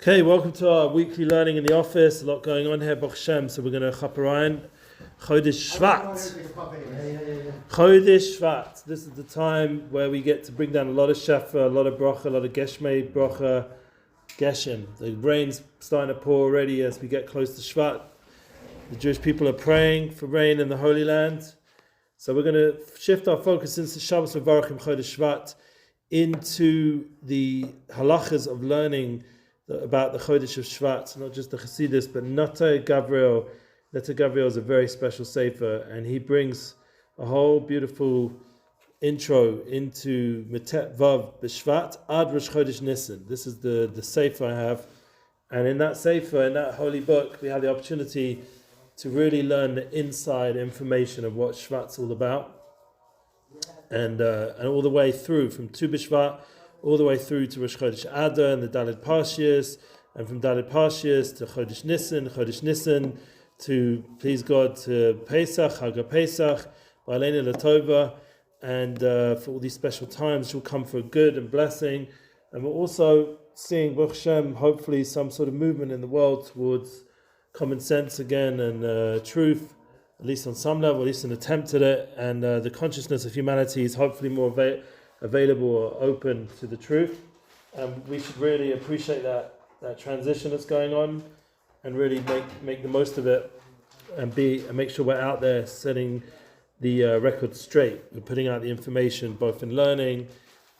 Okay, welcome to our weekly learning in the office. A lot going on here, Baruch Hashem. So we're going to Chapparayan Chodesh Shevat. Chodesh Shevat. This is the time where we get to bring down a lot of Shefa, a lot of Bracha, a lot of Geshmei Bracha, Geshem. The rain's starting to pour already as we get close to Shvat. The Jewish people are praying for rain in the Holy Land. So we're going to shift our focus since the Shabbos of Baruch Chodesh Shevat into the halachas of learning about the Chodesh of Shvat, not just the Chassidus, but Neta Gavriel. Neta Gavriel is a very special Sefer, and he brings a whole beautiful intro into Metet Vav B'Shvat Ad Rosh Chodesh Nisan. This is the Sefer I have, and in that Sefer, in that holy book, we have the opportunity to really learn the inside information of what Shvat's all about, and all the way through from Tu B'Shvat all the way through to Rosh Chodesh Adar and the Dalit Parshias, and from Dalit Parshias to Chodesh Nisan to, please God, to Pesach, Chag Pesach, Ba'aleinu L'Tova, and for all these special times, which will come for good and blessing. And we're also seeing, Baruch Hashem, hopefully some sort of movement in the world towards common sense again and truth, at least on some level, at least an attempt at it, and the consciousness of humanity is hopefully more available or open to the truth. We should really appreciate that transition that's going on, and really make the most of it, and make sure we're out there setting the record straight. We're putting out the information both in learning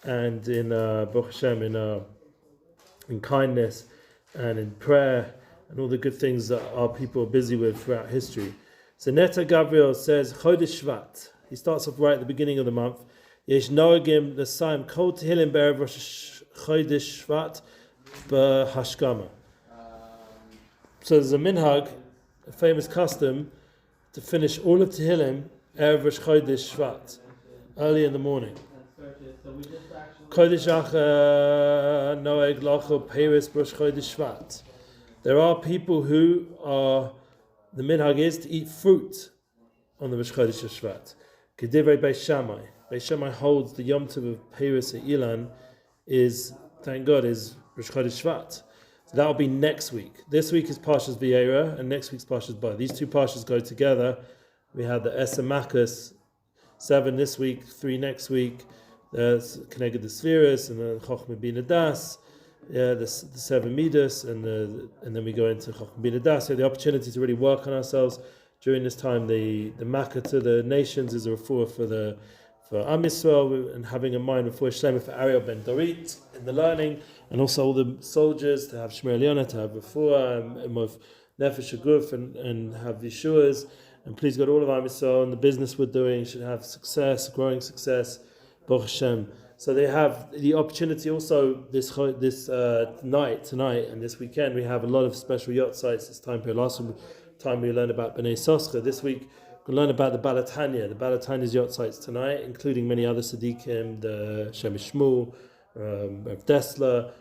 and in Baruch Hashem, in kindness and in prayer and all the good things that our people are busy with throughout history. So Neta Gavriel says Chodesh Shevat. He starts off right at the beginning of the month. Yesh noagim l'saim kol tehillim be'erev Rosh Chodesh Shevat b'hashkama. So there's a minhag, a famous custom, to finish all of Tehillim erev Rosh Chodesh Shevat, early in the morning. Chodesh Acha noeg lachol peiros Rosh Chodesh Shevat. There are people who are, the minhag is to eat fruit on the Rosh Chodesh of Shevat. Kedivrei Beis Shammai. Beis Shammai holds the Yom Tov of Peiros at Ilan is, thank God, is Rosh Chodesh Shvat. So that will be next week. This week is Parshas V'Yera, and next week's Parshas Bar. These two Parshas go together. We have the Eser Makkos, 7 this week, 3 next week. There's Keneged the Spheres, and then Chochmah Bina Das, the 7 Midas, and then we go into Chochmah Bina Das. So the opportunity to really work on ourselves during this time. The Makkah to the nations is a refuah for I'm Imrei and having in mind refuah shlema for Ariel ben Dorit in the learning, and also all the soldiers to have Shmer Eliyahu, to have refuah and of nefesh aguf and have Yeshuas. And please God, all of I'm Imrei and the business we're doing should have success, growing success, Baruch Hashem. So they have the opportunity also this night and this weekend. We have a lot of special Yahrzeits this time period. Last time we learned about Bnei Soscha. This week we'll learn about the Baal HaTanya. The Baal HaTanya's Yahrzeits tonight, including many other Tzaddikim, the Shemesh Shmuel, Rav Dessler,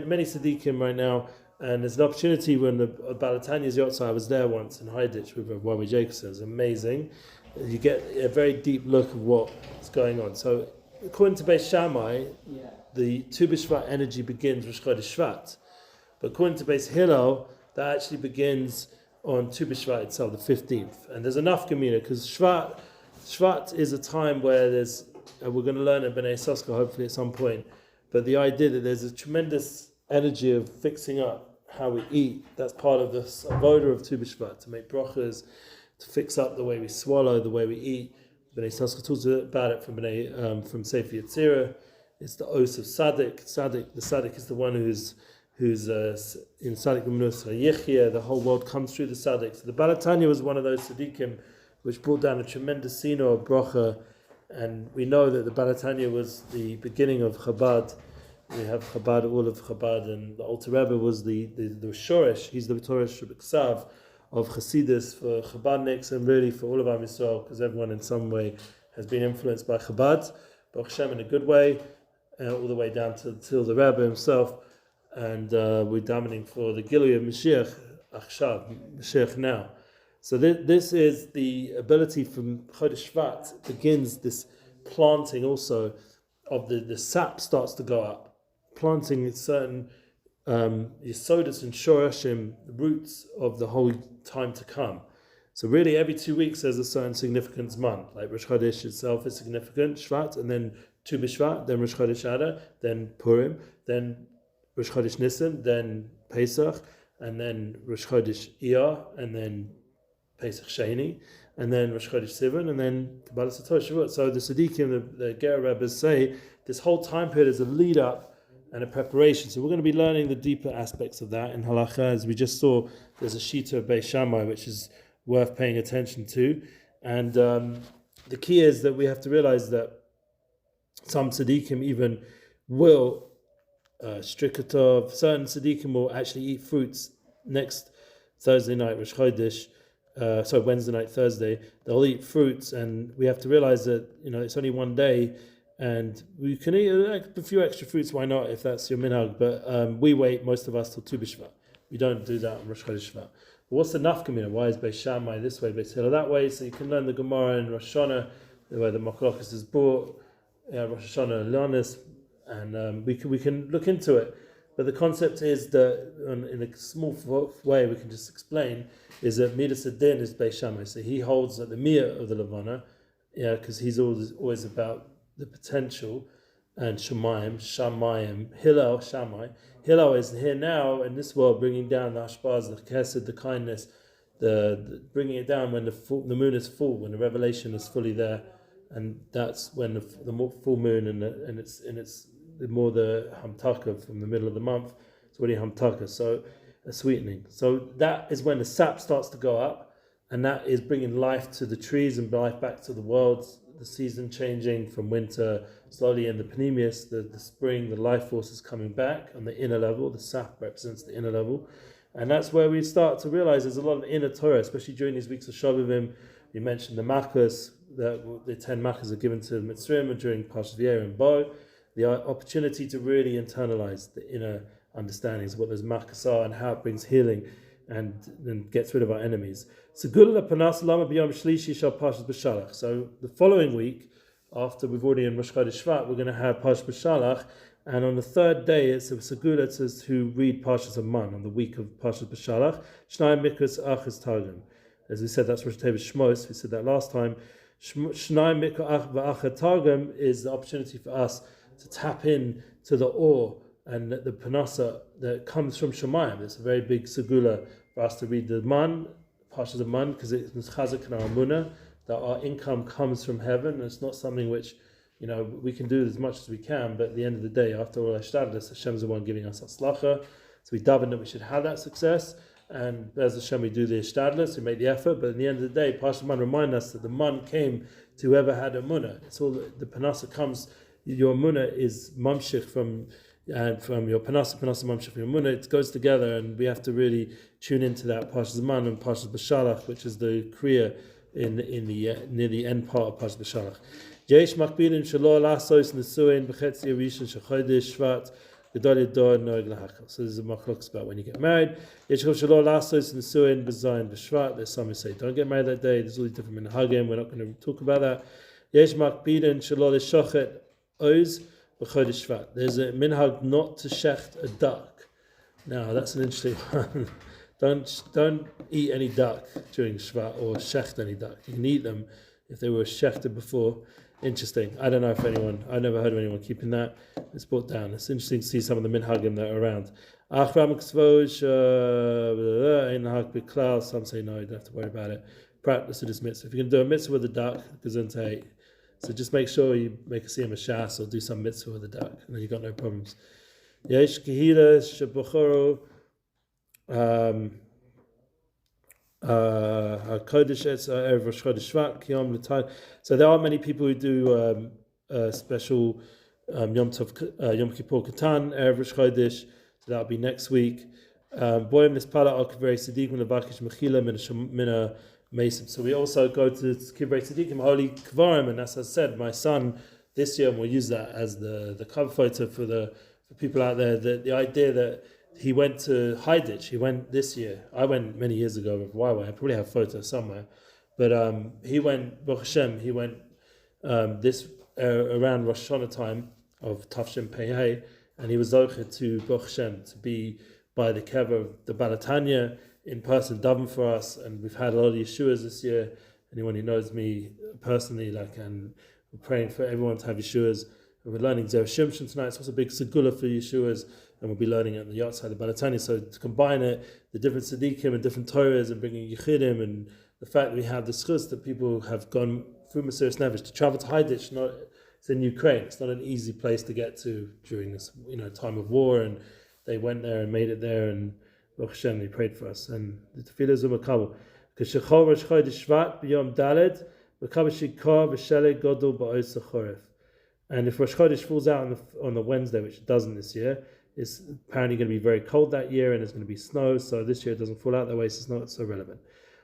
many Tzaddikim right now. And there's an opportunity when the Baal HaTanya's Yahrzeits, I was there once in Haiditch with Rabbi Jacobson. It's amazing. You get a very deep look of what's going on. So according to Beis Shammai, the Tu B'Shvat energy begins with Chodesh Shvat. But according to Beis Hillel, that actually begins on Tu B'Shvat itself, the 15th. And there's enough community, because Shvat is a time where there's, we're going to learn at Bnei Soscha hopefully at some point, but the idea that there's a tremendous energy of fixing up how we eat. That's part of the avoda of Tu B'Shvat, to make brachas, to fix up the way we swallow, the way we eat. Bnei Soscha talks about it from Sefer Yetzirah. It's the oath of Tzadick. The Tzadick is the one who's in Tzadick U'Menus HaYichya. The whole world comes through the Tzadick. So the Baal HaTanya was one of those Tzaddikim which brought down a tremendous sino of bracha, and we know that the Baal HaTanya was the beginning of Chabad. We have Chabad, all of Chabad, and the Alter Rebbe was the Shoresh. He's the Torah Shebeksav of Chassidus for Chabadniks, and really for all of Am Yisrael, because everyone in some way has been influenced by Chabad, Baruch Hashem in a good way, all the way down till the Rebbe himself. And we're davening for the Gilui of Moshiach, Moshiach now. So this is the ability from Chodesh Shevat, begins this planting also of the sap starts to go up. Planting certain Yesodus and Shorashim, the roots of the whole time to come. So really every 2 weeks there's a certain significance month. Like Rosh Chodesh itself is significant, Shvat, and then Tu B'Shvat, then Rosh Chodesh Adar, then Purim, then Rosh Chodesh Nisan, then Pesach, and then Rosh Chodesh Iyar, and then Pesach Sheni, and then Rosh Chodesh Sivan, and then Baal HaTanya. So the Tzaddikim, the Ger Rebbes say this whole time period is a lead up and a preparation. So we're going to be learning the deeper aspects of that in Halacha. As we just saw, there's a Shita of Beis Shammai which is worth paying attention to. And the key is that we have to realize that some tzaddikim even will strikatov, certain tzaddikim will actually eat fruits next Thursday night, Rosh Chodesh, Wednesday night, Thursday. They'll eat fruits, and we have to realize that it's only one day, and we can eat a few extra fruits. Why not? If that's your minhag, but we wait, most of us, till Tu B'Shvat. We don't do that on Rosh Chodesh Shvat. But what's the nafkamina? Why is Beis Shammai this way, Beis Hillel that way? So you can learn the Gemara in Rosh Hashana, where the blockages is brought, Rosh Hashana Leonis, and we can look into it. But the concept is that, in a small way, we can just explain, is that Midas Adin is Beis Shammai. So he holds that the Miyah of the Levana, because he's always about the potential, and Shamayim, Hillel, Shammai. Hillel is here now in this world, bringing down the Hashbaz, the Chesed, the kindness, the bringing it down when the moon is full, when the revelation is fully there, and that's when the full moon and it's more the Hamtaka from the middle of the month. It's already Hamtaka, so a sweetening. So that is when the sap starts to go up, and that is bringing life to the trees and life back to the world. The season changing from winter slowly in the Panemius, the spring, the life force is coming back on the inner level. The sap represents the inner level. And that's where we start to realize there's a lot of inner Torah, especially during these weeks of Shabbatim. We mentioned the Makkos, the 10 Makkos are given to Mitzrayim during Parshas Vayera and Bo. The opportunity to really internalize the inner understandings of what those Makkos are and how it brings healing and gets rid of our enemies. So the following week, after we've already in Rosh Chodesh Shvat, we're going to have Parshas B'Shalach, and on the third day it's a segula to read Parshas Aman on the week of Parshas B'Shalach. Shnai Mikras Achas Targum. As we said, that's Rosh Tevet Shmos. We said that last time. Shnai Mikras Achas Targum is the opportunity for us to tap in to the awe and the panasa that comes from Shemayim. It's a very big segula for us to read the Man, Parshas Aman, because it's chazak in our amunah, that our income comes from heaven, and it's not something which, we can do as much as we can, but at the end of the day, after all Hashtadlis, Hashem is the one giving us Aslacha, so we daven that we should have that success, and as Hashem we do the Hashtadlis, we make the effort, but at the end of the day, Parshas Aman reminds us that the Man came to whoever had amunah. It's all the panasa comes, your amunah is mamshich from your panasa mamshich from your amunah. It goes together, and we have to really tune into that Parshas Aman and Parshas B'Shalach, which is the kriya in the near the end part of Parshas B'Shalach. Yesh makbilim shelo lasos nesuin b'chetzi rishon shechodesh Shvat gedol yador noeg lahakal. So there's a machlokes about when you get married. Yesh shelo lasos nesuin b'zayin b'Shvat. There's some who say don't get married that day. There's all these different minhagim. We're not going to talk about that. Yesh makbilim shelo leshochet oz b'chodesh Shvat. There's a minhag not to shecht a duck. Now that's an interesting one. Don't eat any duck during Shvat or shecht any duck. You can eat them if they were shechted before. Interesting. I don't know if I never heard of anyone keeping that. It's brought down. It's interesting to see some of the minhagim that are around. Some say no, you don't have to worry about it. Practice this mitzvah. If you can do a mitzvah with a duck, gesundheit. So just make sure you make a siyam shas or do some mitzvah with a duck, and then you've got no problems. Yesh kehila shebuchoro Chodesh Erev Chodesh Shevat Kiyom L'Tay. So there are many people who do special Yom Kippur Katan Erev Rosh Chodesh. So that'll be next week. Boyim Nispala Al Kivrei Tzadikim Levakish Mechila Mina Mesim. So we also go to Kivrei Tzadikim Holy Kvarim, and as I said, my son this year, and we'll use that as the cover photo for people out there. The idea that he went to Haiditch. He went this year. I went many years ago with YY. I probably have photos somewhere. But he went, Baruch Hashem, this around Rosh Hashana time of Tafshin Pei, and he was zocher to Baruch Hashem to be by the Kever of the Baal HaTanya in person, daven for us, and we've had a lot of Yeshuas this year. Anyone who knows me personally, and we're praying for everyone to have Yeshuas. And we're learning Zerah Shimshon tonight. It's also a big segula for Yeshuas, and we'll be learning at the Yahrzeit, the Baal HaTanya. So to combine it, the different tzaddikim and different Torahs, and bringing Yechidim, and the fact that we have the schus that people have gone through Mesiras Nefesh to travel to Haiditch. It's in Ukraine. It's not an easy place to get to during this, time of war, and they went there and made it there, and Baruch Hashem, they prayed for us. And the Tefilos of Makabel. K'shechol Rosh Chodesh Shevat b'yom Daled v'kabel shikar v'shelek godol ba'os ha'choref. And if Rosh Chodesh falls out on the Wednesday, which it doesn't this year, it's apparently going to be very cold that year, and there's going to be snow. So this year it doesn't fall out that way, so it's not so relevant.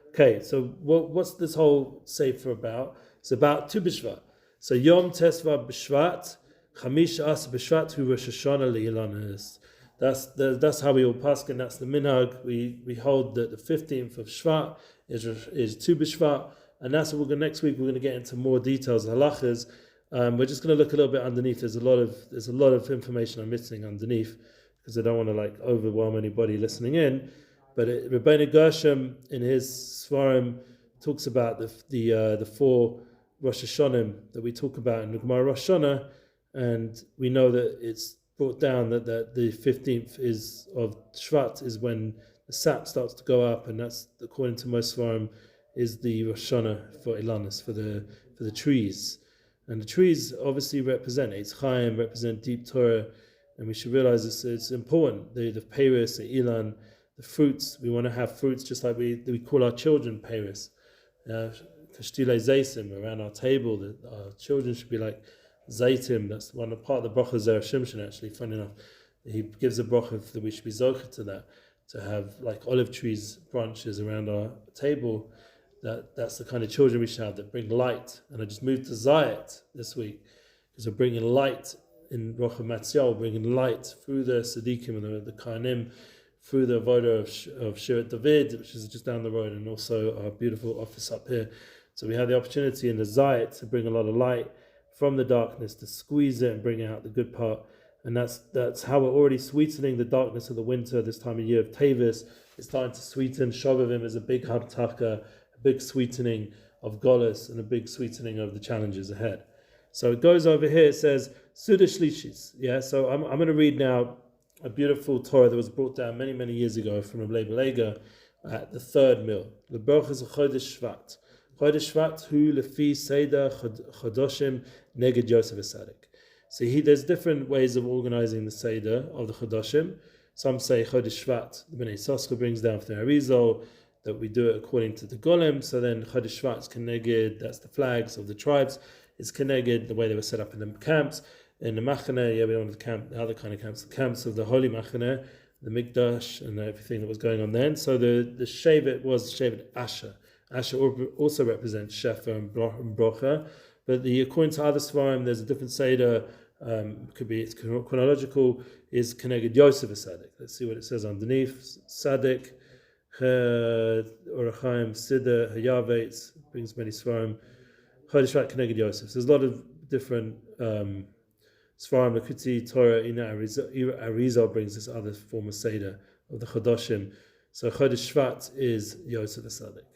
Okay, so what's this whole Sefer about? It's about Tu B'Shvat. So Yom Tesva B'Shvat, Chamish As B'Shvat Hu Rosh Hashana Le'ilanis. That's how we all paskin. That's the minhag. We hold that the 15th of Shvat is Tu B'Shvat, and that's what next week we're going to get into more details, halachas. We're just going to look a little bit underneath. There's a lot of information I'm missing underneath because I don't want to overwhelm anybody listening in. But Rebbeinu Gershom in his Svarim talks about the four Rosh Hashanim that we talk about in the Gemara Rosh Hashana, and we know that it's brought down that the 15th is of Shvat is when the sap starts to go up, and that's, according to most Svarim, is the Rosh Hashana for Ilanis, for the trees. And the trees obviously represent Eitz Chaim, represent deep Torah, and we should realize it's important. The Peiris, the Ilan, the fruits, we want to have fruits just like we call our children Peiris. Kashtile Zaytim, around our table, our children should be like Zaytim. That's part of the Bracha Zerah Shimshon, actually, funny enough. He gives a bracha that we should be zocher to that, to have like olive trees, branches around our table. That's the kind of children we should have that bring light. And I just moved to Zayit this week because we're bringing light in Rosh Hashana, bringing light through the Tzaddikim and the Kohanim, through the avodah of Shirat David, which is just down the road, and also our beautiful office up here. So we have the opportunity in the Zayit to bring a lot of light from the darkness, to squeeze it and bring out the good part. And that's how we're already sweetening the darkness of the winter this time of year of Tevis. It's starting to sweeten. Shovavim is a big Habtaka, a big sweetening of Golis, and a big sweetening of the challenges ahead. So it goes over here, it says, Suda Shlishis. Yeah, so I'm going to read now a beautiful Torah that was brought down many, many years ago from Rebbe Leibel Eiger at the third meal. The Baruch is a Chodesh Shevat. Chodesh Shevat hu lefi Seder Chodoshim neged Yosef Tzadick. So there's different ways of organizing the Seder of the Chodoshim. Some say Chodesh Shevat, the Bnei Yisrael brings down from the Arizal, that we do it according to the Golem. So then Chodesh Shevat is Keneged, that's the flags of the tribes. It's Keneged, the way they were set up in the camps. In the Machane, we don't have the camp, the other kind of camps, the camps of the Holy Machane, the Mikdash, and everything that was going on then. So the Shevet was Shevet Asher. Asher also represents Shefa and Bracha, but according to other Svarim, there's a different Seder. It's chronological. Is Keneged Yosef Tzadick. Let's see what it says underneath. Tzadick, Orachaim, Siddur, Yahrzeit brings many Svarim. Chodesh Shevat Keneged Yosef. So there's a lot of different Svarim. Lakuti Torah Ina Arizal brings this other form of Seder of the Chodoshim. So Chodesh Shevat is Yosef Tzadick.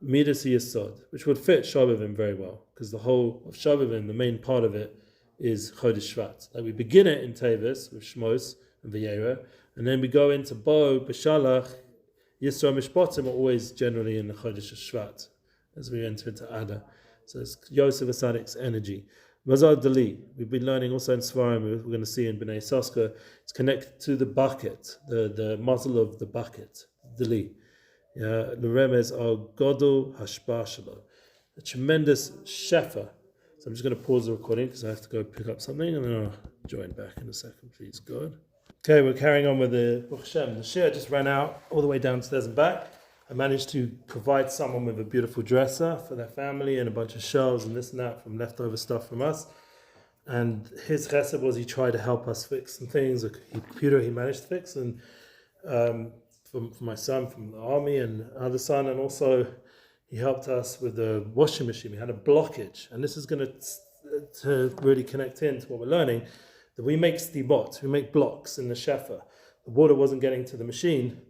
Midas Yesod, which would fit Shabbat very well, because the whole of Shabbat, the main part of it, is Chodesh Shevat. Like we begin it in Tevis with Shmos and Vayera, and then we go into Bo, B'Shalach, YISRAEL Mishpatim are always generally in the Chodesh Shevat as we enter into Adar. So it's Yosef Tzadick's energy. Mazal Dali, we've been learning also in Svarim, we're going to see in Bnei Saska, it's connected to the bucket, the muzzle of the bucket, Dali. The Remes are Godol Hashpah Shalo, a tremendous Shefa. So I'm just going to pause the recording because I have to go pick up something, and then I'll join back in a second, please, God. Okay, we're carrying on with the Baruch Hashem. The Shia just ran out all the way downstairs and back. I managed to provide someone with a beautiful dresser for their family and a bunch of shelves and this and that from leftover stuff from us. And his chesed was he tried to help us fix some things. A computer he managed to fix, and for my son from the army and other son, and also he helped us with the washing machine. We had a blockage, and this is going to really connect into what we're learning. that we make stibot, we make blocks in the Shefa. The water wasn't getting to the machine,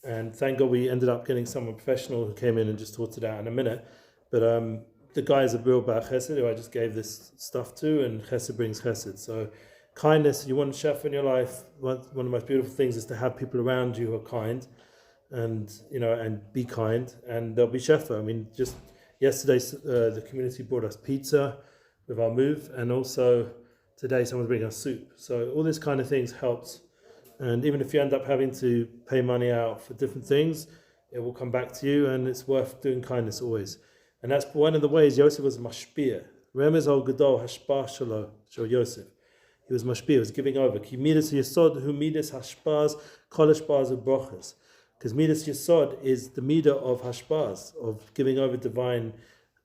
and thank God we ended up getting someone professional who came in and just sorted it out in a minute. But the guy is a real Baal Chesed who I just gave this stuff to, and Chesed brings Chesed. So kindness, you want Shefa in your life, one of the most beautiful things is to have people around you who are kind, and be kind, and there'll be Shefa. I mean, just yesterday the community brought us pizza with our move, and also today someone's bringing us soup. So all this kind of things helps. And even if you end up having to pay money out for different things, it will come back to you, and it's worth doing kindness always. And that's one of the ways Yosef was mashpia. Remez al gadol hashpah shelo shel Yosef. He was mashpia, he was giving over. Ki midas yesod hu midas hashpaz kol hashpaz u'brachas. Because midas yesod is the midah of hashpaz, of giving over divine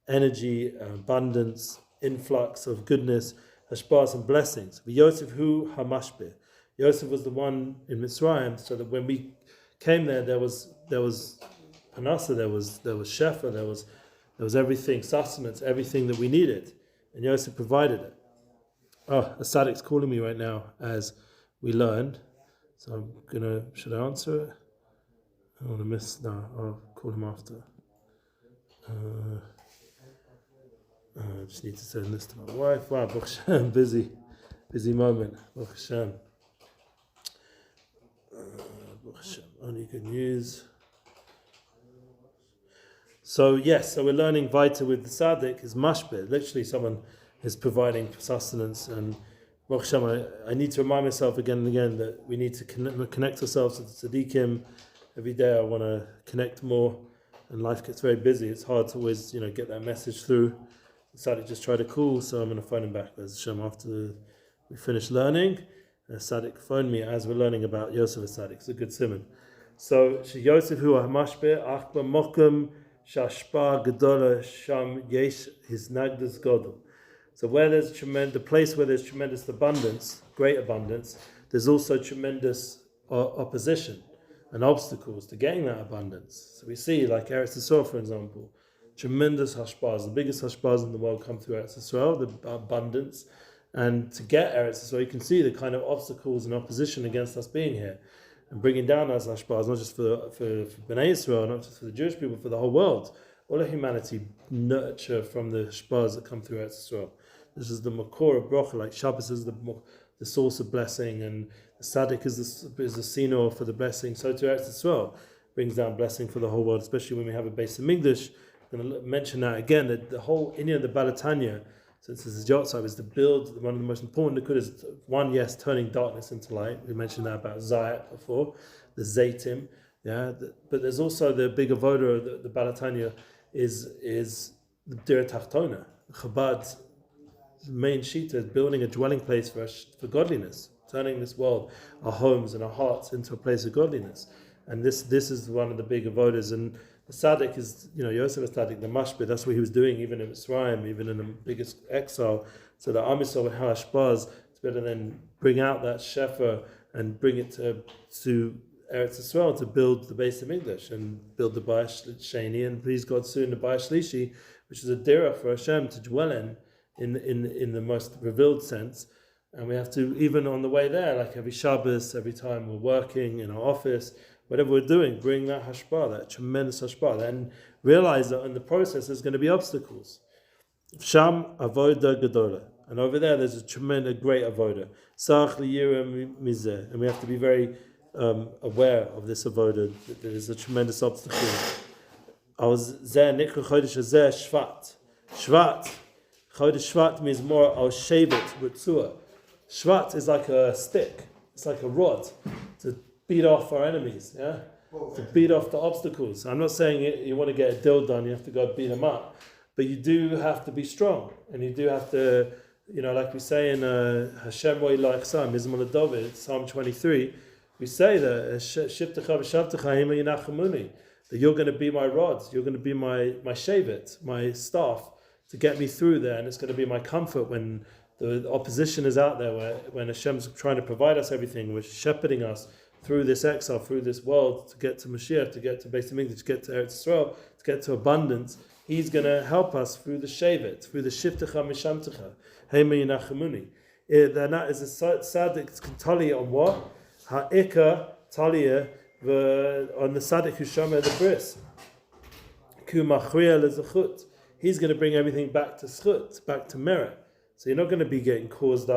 energy, abundance, influx of goodness, hashpaz and blessings. Yosef hu hamashpia. Yosef was the one in Mitzrayim, so that when we came there was panasa, there was shefa, there was everything, sustenance, everything that we needed, and Yosef provided it. Oh, a Tzadick's calling me right now as we learn, so should I answer it? I don't want to miss. No, I'll call him after. I just need to send this to my wife. Wow, Baruch Hashem, busy moment. Baruch Hashem. Only good news. So we're learning Vaita with the Tzaddik is mashbeh. Literally, someone is providing sustenance, and Baruch Hashem, I need to remind myself again and again that we need to connect ourselves to the Tzaddikim. Every day I want to connect more, and life gets very busy. It's hard to always get that message through. The Tzaddik just tried to call, so I'm going to phone him back. Hashem, after we finish learning. Tzaddik phoned me as we're learning about Yosef Tzaddik. It's a good simon. So Yosef hu hamashbeh ach b'mokum shashpa gedola sham yesh his nagdas godel. So where there's the place where there's tremendous abundance, great abundance, there's also tremendous opposition and obstacles to getting that abundance. So we see, like Eretz Yisrael, for example, tremendous hashpaz, the biggest hashpaz in the world come through Eretz Yisrael, the abundance. And to get Eretz Yisrael, you can see the kind of obstacles and opposition against us being here and bringing down us hashpaz, not just for Bnei Yisrael, not just for the Jewish people, for the whole world. All of humanity nurture from the hashpaz that come through Eretz Yisrael. This is the makor of bracha, like Shabbos is the source of blessing, and the Tzaddik is the sinor for the blessing. So to Eretz Yisrael brings down blessing for the whole world, especially when we have a base of Migdash. I'm going to mention that again, that the whole Inyan of the Baal HaTanya, since this is Yahrzeit, is to build one of the most important is one, yes, turning darkness into light. We mentioned that about Zayat before, the Zaytim, but there's also the big avoda of the Baal HaTanya is the Dirah Tachtona. Chabad, the main shita, is building a dwelling place for godliness, turning this world, our homes and our hearts, into a place of godliness. And this is one of the big avodas. And the Tzaddik is, Yosef is Tzaddik, the mashbeh. That's what he was doing, even in Mitzrayim, even in the biggest exile. So the Am Yisrael with hashpaz, it's better than bring out that shefa and bring it to Eretz Yisrael to build the base of English and build the Bayis Sheni, and please God soon the Bayis Shlishi, which is a dirah for Hashem to dwell in the most revealed sense. And we have to, even on the way there, like every Shabbos, every time we're working in our office, whatever we're doing, bring that hashpah, that tremendous hashpah, and realize that in the process there's going to be obstacles. Sham avoda gadola, and over there's a tremendous, great avoda. Sach liyira mizeh, and we have to be very aware of this avoda. That there is a tremendous obstacle. Chodesh Shevat means more al shevet ritzua. Shvat is like a stick. It's like a rod to beat off our enemies, to beat off the obstacles. I'm not saying you want to get a deal done, you have to go beat them up, but you do have to be strong, and you do have to, like we say in Hashem Roi Like Psalm, Mizmor David, Psalm 23, we say that that you're going to be my rod, you're going to be my shevet, my staff, to get me through there, and it's going to be my comfort when the opposition is out there, when Hashem's trying to provide us everything, we're shepherding us through this exile, through this world, to get to Moshiach, to get to Beis Hamikdash, to get to Eretz Yisrael, to get to abundance. He's going to help us through the shevet, through the shiftecha mishamtecha, heima yinachemuni. then that is a tzaddik can tali on what? Ha'ika talia on the tzaddik who shomer the bris. Ku machriya lezachut. He's going to bring everything back to schut, back to merit. So you're not going to be getting caused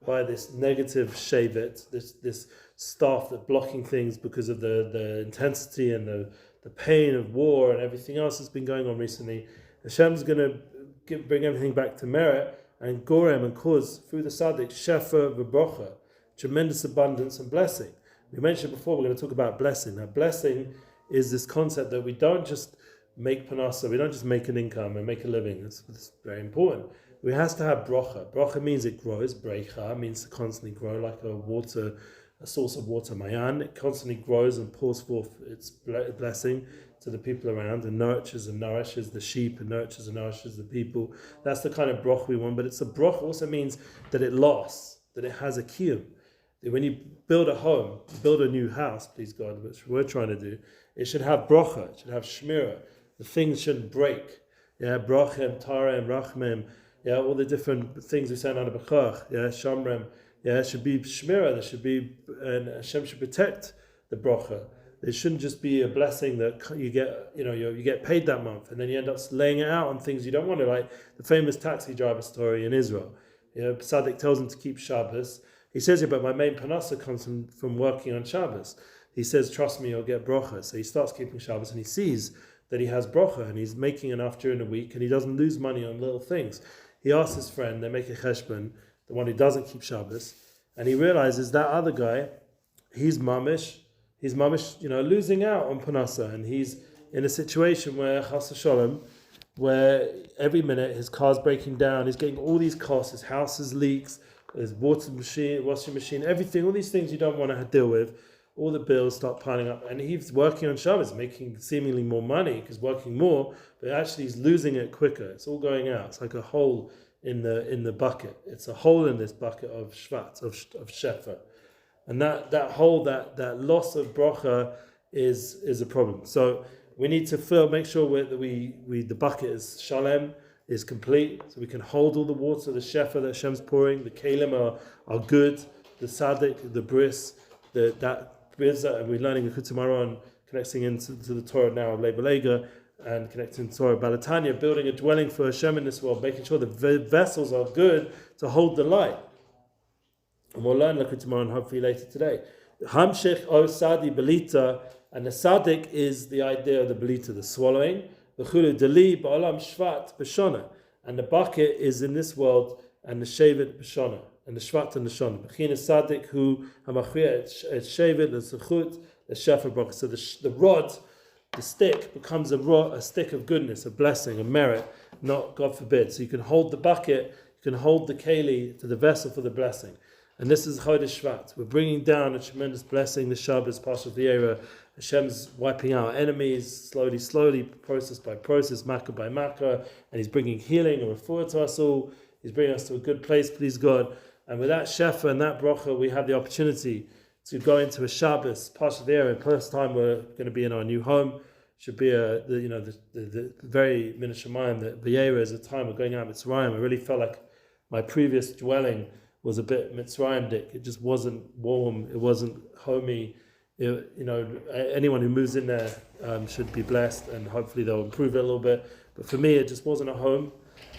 by this negative shevet, this staff that blocking things because of the intensity and the pain of war and everything else that's been going on recently. Hashem's going to bring everything back to merit and gorem and cause through the tzaddik Shefa Bracha, tremendous abundance and blessing. We mentioned before we're going to talk about blessing. Now blessing is this concept that we don't just make panasa, we don't just make an income and make a living. It's very important. We have to have bracha. Bracha means it grows. Brecha means to constantly grow, like a source of water. Mayan, it constantly grows and pours forth its blessing to the people around and nourishes the sheep and nurtures and nourishes the people. That's the kind of bracha we want. But it's a bracha also means that it lasts, that it has a kiyum. When you build a home, build a new house, please God, which we're trying to do, it should have bracha, it should have shmira. The things shouldn't break. Yeah, brachem, tarem, rachmem. Yeah, all the different things we say on the Bechach. Yeah, shamrem. Yeah, it should be shmira. There should be, and Hashem should protect the bracha. It shouldn't just be a blessing that you get, you get paid that month, and then you end up laying it out on things you don't want to, like the famous taxi driver story in Israel. Tzadick tells him to keep Shabbos. He says, but my main panasa comes from working on Shabbos. He says, trust me, you'll get bracha. So he starts keeping Shabbos, and he sees that he has bracha, and he's making enough during the week, and he doesn't lose money on little things. He asks his friend, they make a cheshbon, the one who doesn't keep Shabbos, and he realizes that other guy, he's Mamesh, losing out on panasa, and he's in a situation where, chas v'sholom, where every minute his car's breaking down, he's getting all these costs, his house has leaks, his washing machine, everything, all these things you don't want to deal with, all the bills start piling up, and he's working on Shabbos, making seemingly more money because working more, but actually he's losing it quicker. It's all going out. It's like a hole in the bucket. It's a hole in this bucket of shvat, of shefa, and that hole, that loss of bracha is a problem. So we need to make sure that the bucket is shalem, is complete, so we can hold all the water, the shefa that Hashem's pouring. The kelim are good. The tzaddik, the bris, that. And we're learning tomorrow and connecting into the Torah now of Leibel Eiger and connecting to Torah Baal HaTanya, building a dwelling for Hashem in this world, making sure the vessels are good to hold the light. And we'll learn tomorrow and hopefully later today. Hamshech o sadi belita, and the sadik is the idea of the belita, the swallowing. The chulu deli ba'olam shvat b'shona, and the bucket is in this world, and the shevet b'shona. And the Shvat and the Shon. B'china Tzaddik who hamachriya et shevet l'zechut l'Shefa Bracha. So the rod, the stick, becomes a stick of goodness, a blessing, a merit, not God forbid. So you can hold the bucket, you can hold the keli to the vessel for the blessing. And this is Chodesh Shevat. We're bringing down a tremendous blessing, the Shabbos, Parshat V'yera. Hashem's wiping out enemies, slowly, process by process, makkah by makkah, and He's bringing healing and refuah to us all. He's bringing us to a good place, please God. And with that shefa and that bracha, we have the opportunity to go into a Shabbos, Parshat V'yera. First time we're going to be in our new home. Should be the very min hashamayim that V'yera is a time of going out Mitzrayim. I really felt like my previous dwelling was a bit Mitzrayim-dik. It just wasn't warm. It wasn't homey. Anyone who moves in there should be blessed, and hopefully they'll improve it a little bit. But for me, it just wasn't a home,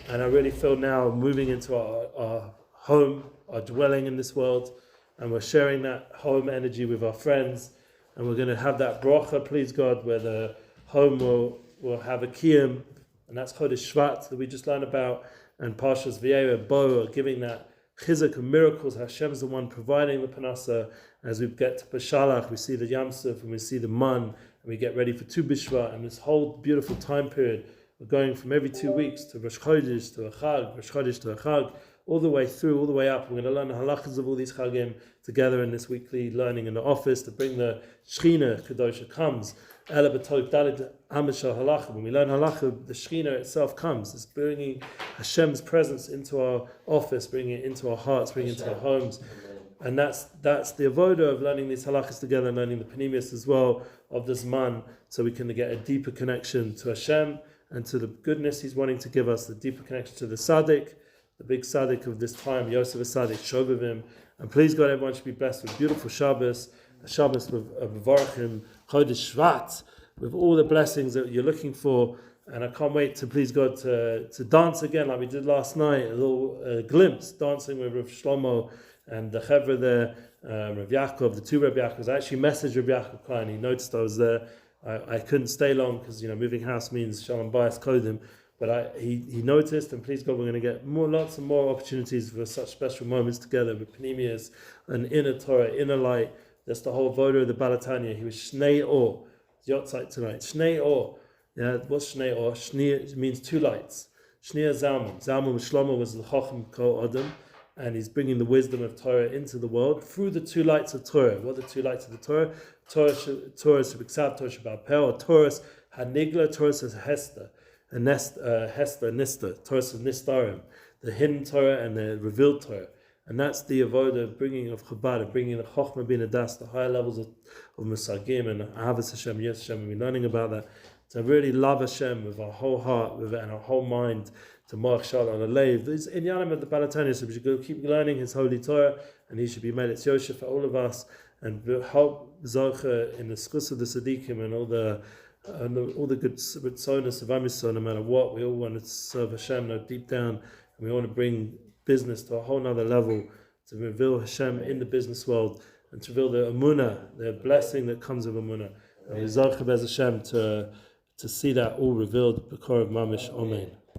and I really feel now moving into our home, our dwelling in this world, and we're sharing that home energy with our friends, and we're going to have that bracha, please God, where the home will have a kiyum, and that's Chodesh Shevat that we just learned about, and Parshas V'yera, Bo, are giving that chizuk of miracles. Hashem's the one providing the panasa. As we get to Peshalach, we see the Yamsuf, and we see the Man, and we get ready for Tu B'Shvat, and this whole beautiful time period, we're going from every 2 weeks to Rosh Chodesh to a Chag, Rosh Chodesh to a Chag, all the way through, all the way up. We're going to learn the halachas of all these chagim together in this weekly learning in the office to bring the Shechina Kadosha comes. When we learn halacha, the Shechina itself comes. It's bringing Hashem's presence into our office, bringing it into our hearts, bringing it into our homes. And that's the avoda of learning these halachas together and learning the panemius as well of this man, so we can get a deeper connection to Hashem and to the goodness He's wanting to give us, the deeper connection to the tzaddik, the big Tzadick of this time, Yosef Tzadick, Shovavim. And please God, everyone should be blessed with beautiful Shabbos, a Shabbos with a Mevorachim, Chodesh Shevat, with all the blessings that you're looking for. And I can't wait to, please God, to dance again like we did last night, a little glimpse, dancing with Rav Shlomo and the Kever there, Rav Yaakov, the two Rav Yaakovs. I actually messaged Rav Yaakov Klein, he noticed I was there. I couldn't stay long because, moving house means Shalom Bayis Kodim. But he noticed, and please God, we're going to get lots and more opportunities for such special moments together with Panemias and inner Torah, inner light. That's the whole voter of the Baal HaTanya. He was Shnei Or. Yahrzeit tonight. Shnei Or. Yeah, what's Shnei Or? Shnei means two lights. Shnei Zalman. Zalman Shlomo was the Chacham Kol Adam, and he's bringing the wisdom of Torah into the world through the two lights of Torah. What are the two lights of the Torah? Torah Shabbat, Torah Shabbat Peh, or Torah Hanigla, Torah Hester. And Hester, Nista, Torah of Nistarim, the hidden Torah and the revealed Torah. And that's the avodah, bringing of Chabad, and bringing the Chochmah bin Adas, the higher levels of Musagim and Ahavas Hashem, Yes Hashem. We've been learning about that. To really love Hashem with our whole heart and our whole mind, to Moach Shalom and Alev. There's Inyanim of the Baal HaTanya, so we should go keep learning his holy Torah, and he should be made Yosef for all of us, and help Zocha in the schus of the Tzaddikim and all the good sonas of Amisah, no matter what. We all want to serve Hashem deep down, and we want to bring business to a whole nother level, to reveal Hashem in the business world, and to reveal the Amunah, the blessing that comes of Amunah. And we Zarcha Bez Hashem to see that all revealed, B'kor of Mamesh. Amen.